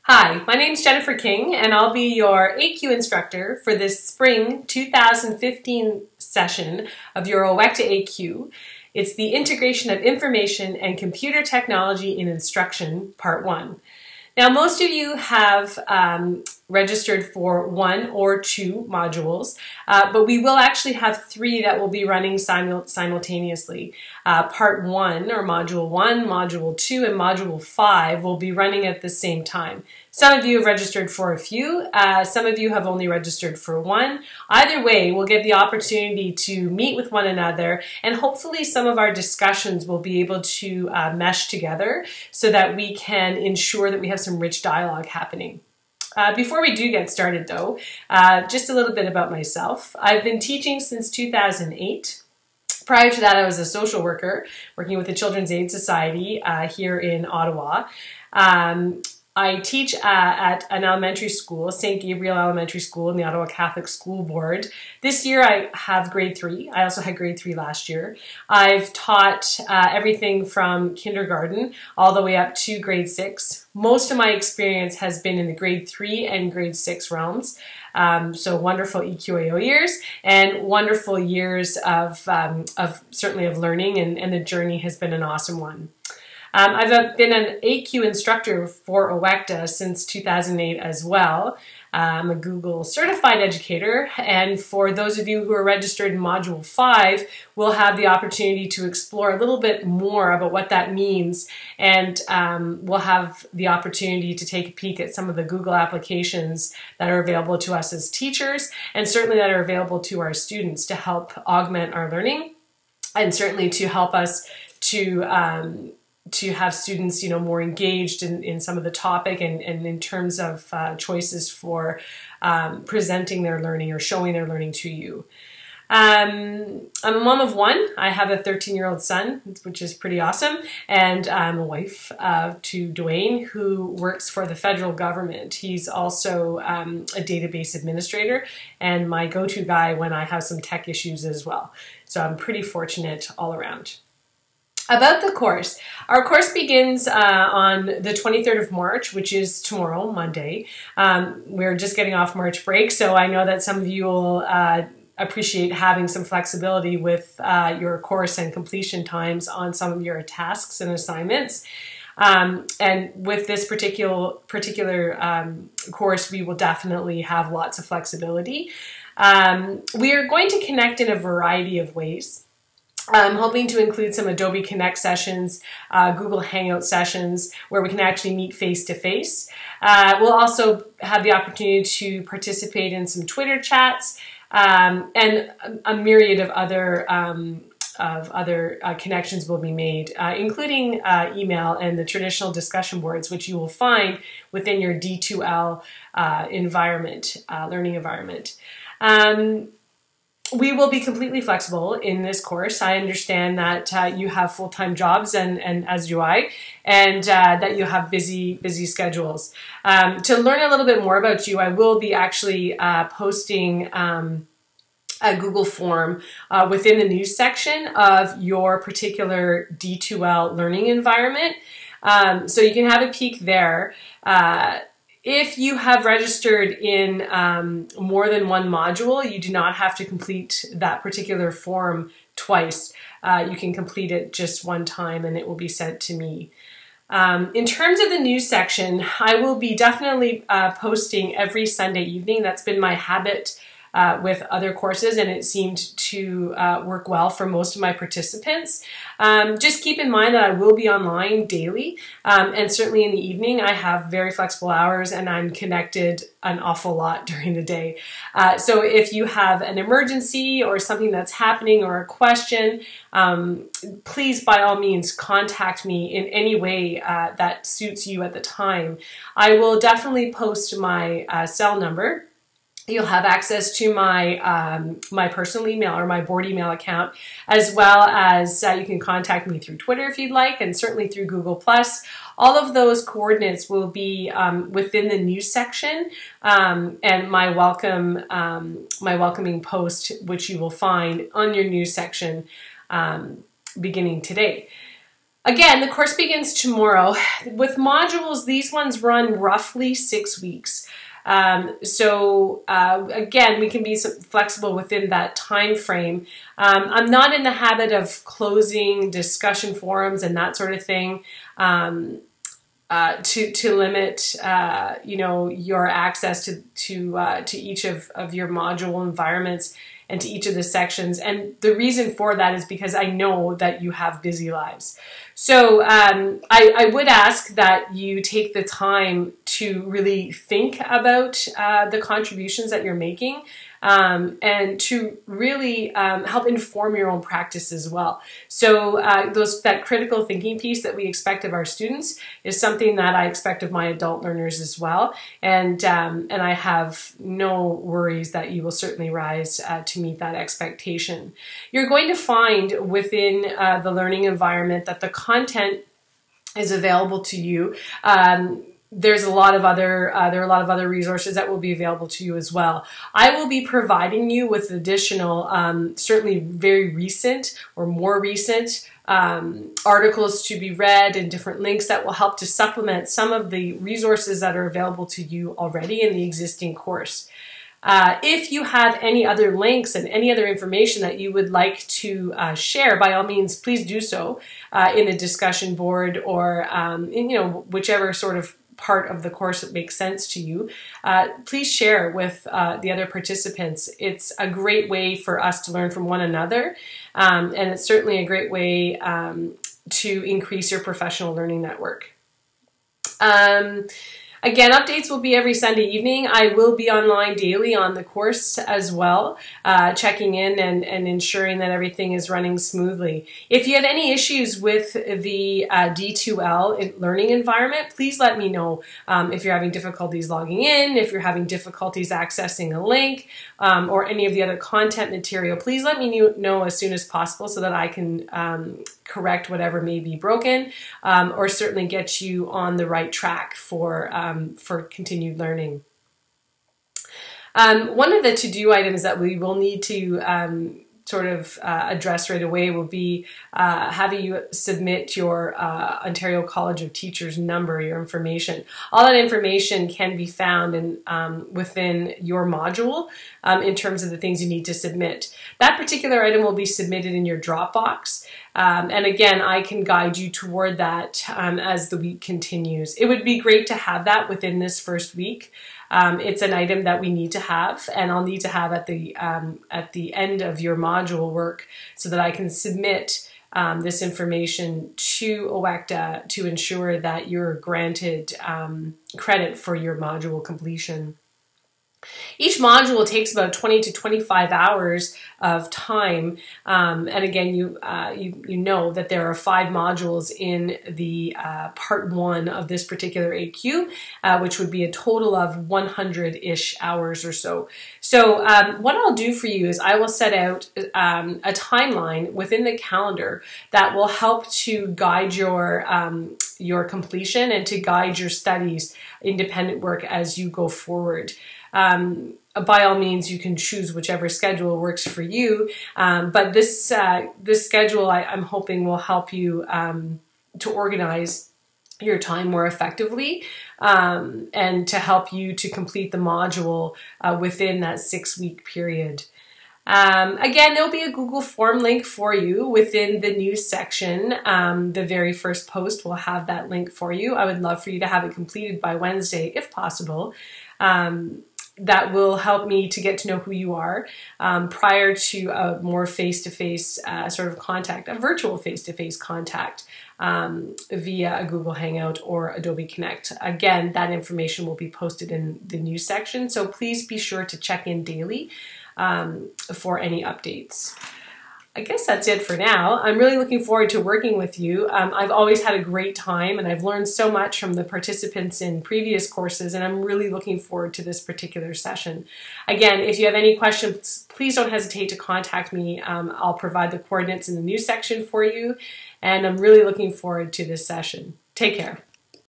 Hi, my name is Jennifer King, and I'll be your AQ instructor for this spring 2015 session of your OECTA AQ. It's the Integration of Information and Computer Technology in Instruction, Part 1. Now, most of you have registered for 1 or 2 modules, but we will actually have 3 that will be running simultaneously. Part 1, or Module 1, Module 2, and Module 5 will be running at the same time. Some of you have registered for a few, some of you have only registered for 1. Either way, we'll get the opportunity to meet with one another, and hopefully some of our discussions will be able to mesh together so that we can ensure that we have some rich dialogue happening. Before we do get started though, just a little bit about myself. I've been teaching since 2008. Prior to that, I was a social worker working with the Children's Aid Society here in Ottawa. I teach at an elementary school, St. Gabriel Elementary School in the Ottawa Catholic School Board. This year I have grade 3. I also had grade 3 last year. I've taught everything from kindergarten all the way up to grade 6. Most of my experience has been in the grade 3 and grade 6 realms. So wonderful EQAO years and wonderful years of certainly of learning, and the journey has been an awesome one. I've been an AQ instructor for OECTA since 2008 as well. I'm a Google certified educator, and for those of you who are registered in Module 5, we'll have the opportunity to explore a little bit more about what that means, and we'll have the opportunity to take a peek at some of the Google applications that are available to us as teachers, and certainly that are available to our students to help augment our learning, and certainly to help us to have students, more engaged in some of the topic and in terms of choices for presenting their learning or showing their learning to you. I'm a mom of 1. I have a 13-year-old son, which is pretty awesome, and I'm a wife to Dwayne, who works for the federal government. He's also a database administrator and my go-to guy when I have some tech issues as well. So I'm pretty fortunate all around. About the course. Our course begins on the 23rd of March, which is tomorrow, Monday. We're just getting off March break, so I know that some of you will appreciate having some flexibility with your course and completion times on some of your tasks and assignments. And with this particular course, we will definitely have lots of flexibility. We are going to connect in a variety of ways. I'm hoping to include some Adobe Connect sessions, Google Hangout sessions, where we can actually meet face-to-face. We'll also have the opportunity to participate in some Twitter chats, and a myriad of other connections will be made, including email and the traditional discussion boards, which you will find within your D2L environment, learning environment. We will be completely flexible in this course. I understand that you have full-time jobs, and as do I, and that you have busy schedules. To learn a little bit more about you, I will be actually posting a Google form within the news section of your particular D2L learning environment. So you can have a peek there. If you have registered in more than 1 module, you do not have to complete that particular form twice. You can complete it just one time and it will be sent to me. In terms of the news section, I will be definitely posting every Sunday evening. That's been my habit with other courses, and it seemed to work well for most of my participants. Just keep in mind that I will be online daily, and certainly in the evening I have very flexible hours and I'm connected an awful lot during the day. So if you have an emergency or something that's happening or a question, please by all means contact me in any way that suits you at the time. I will definitely post my cell number. You'll have access to my my personal email or my board email account, as well as you can contact me through Twitter if you'd like, and certainly through Google+. All of those coordinates will be within the news section, and my welcoming post, which you will find on your news section beginning today. Again, the course begins tomorrow. With modules, these ones run roughly 6 weeks. Again, we can be flexible within that time frame. I'm not in the habit of closing discussion forums and that sort of thing to limit your access to each of your module environments and to each of the sections. And the reason for that is because I know that you have busy lives. So I would ask that you take the time to really think about the contributions that you're making and to really help inform your own practice as well. So that critical thinking piece that we expect of our students is something that I expect of my adult learners as well. And I have no worries that you will certainly rise to meet that expectation. You're going to find within the learning environment that the content is available to you. There's a lot of other there are a lot of other resources that will be available to you as well. I will be providing you with additional, certainly very recent or more recent articles to be read and different links that will help to supplement some of the resources that are available to you already in the existing course. If you have any other links and any other information that you would like to share, by all means, please do so in the discussion board or in whichever sort of part of the course that makes sense to you. Please share with the other participants. It's a great way for us to learn from one another, and it's certainly a great way to increase your professional learning network. Again, updates will be every Sunday evening. I will be online daily on the course as well, checking in and ensuring that everything is running smoothly. If you have any issues with the D2L learning environment, please let me know. If you're having difficulties logging in, if you're having difficulties accessing a link, or any of the other content material, please let me know as soon as possible so that I can correct whatever may be broken, or certainly get you on the right track for continued learning. One of the to-do items that we will need to address right away will be having you submit your Ontario College of Teachers number, your information. All that information can be found within your module in terms of the things you need to submit. That particular item will be submitted in your Dropbox. And again, I can guide you toward that as the week continues. It would be great to have that within this first week. It's an item that we need to have, and I'll need to have at the end of your module work so that I can submit this information to OECTA to ensure that you're granted credit for your module completion. Each module takes about 20 to 25 hours of time, and again, you know that there are 5 modules in the part 1 of this particular AQ, which would be a total of 100-ish hours or so. So what I'll do for you is I will set out a timeline within the calendar that will help to guide your completion and to guide your studies, independent work as you go forward. By all means, you can choose whichever schedule works for you, but this schedule I'm hoping will help you to organize your time more effectively and to help you to complete the module within that 6-week period. Again, there'll be a Google form link for you within the news section. The very first post will have that link for you. I would love for you to have it completed by Wednesday, if possible. That will help me to get to know who you are prior to a more face-to-face sort of contact, a virtual face-to-face contact via a Google Hangout or Adobe Connect. Again, that information will be posted in the news section, so please be sure to check in daily for any updates. I guess that's it for now. I'm really looking forward to working with you. I've always had a great time, and I've learned so much from the participants in previous courses, and I'm really looking forward to this particular session. Again, if you have any questions, please don't hesitate to contact me. I'll provide the coordinates in the news section for you, and I'm really looking forward to this session. Take care.